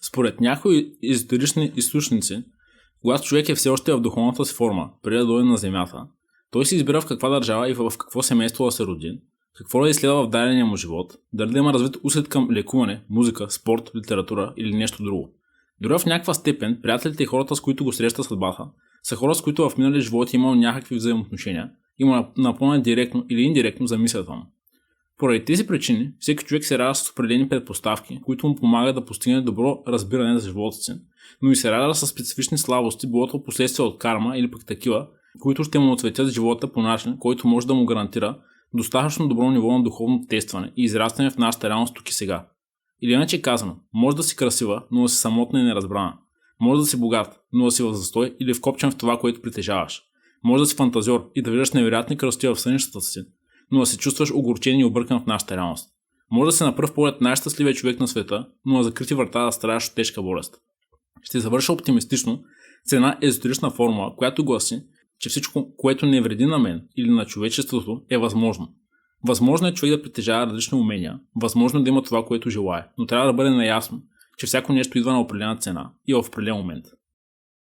Според някои езотерични източници, когато човек е все още в духовната си форма, преди да дойде на Земята, той си избира в каква държава и в какво семейство да се роди, какво да изследва в дадения му живот, дали да има развит усет към лекуване, музика, спорт, литература или нещо друго. Дори в някаква степен, приятелите и хората, с които го среща съдбата, са хора, с които в минали животи имал някакви взаимоотношения и му напомнят директно или индиректно за мисълта му. Поради тези причини, всеки човек се ражда с определени предпоставки, които му помагат да постигне добро разбиране за живота си, но и се ражда с специфични слабости, било последствия от карма или пък такива, които ще му отсветят живота по начин, който може да му гарантира достатъчно добро ниво на духовно тестване и израстване в нашата реалност тук и сега. Или иначе казано, може да си красива, но да си самотна и неразбрана. Може да си богат, но да си в застой или вкопчен в това, което притежаваш. Може да си фантазьор и да виждаш невероятни красоти в сънищата си, но да се чувстваш огорчен и объркан в нашата реалност. Може да си на пръв поглед най-щастливият човек на света, но на закрити врата да страдаш от тежка болест. Ще завърша оптимистично с една езотерична формула, която гласи, че всичко, което не вреди на мен или на човечеството, е възможно. Възможно е човек да притежава различни умения, възможно е да има това, което желае, но трябва да бъде наясно, че всяко нещо идва на определена цена и в определен момент.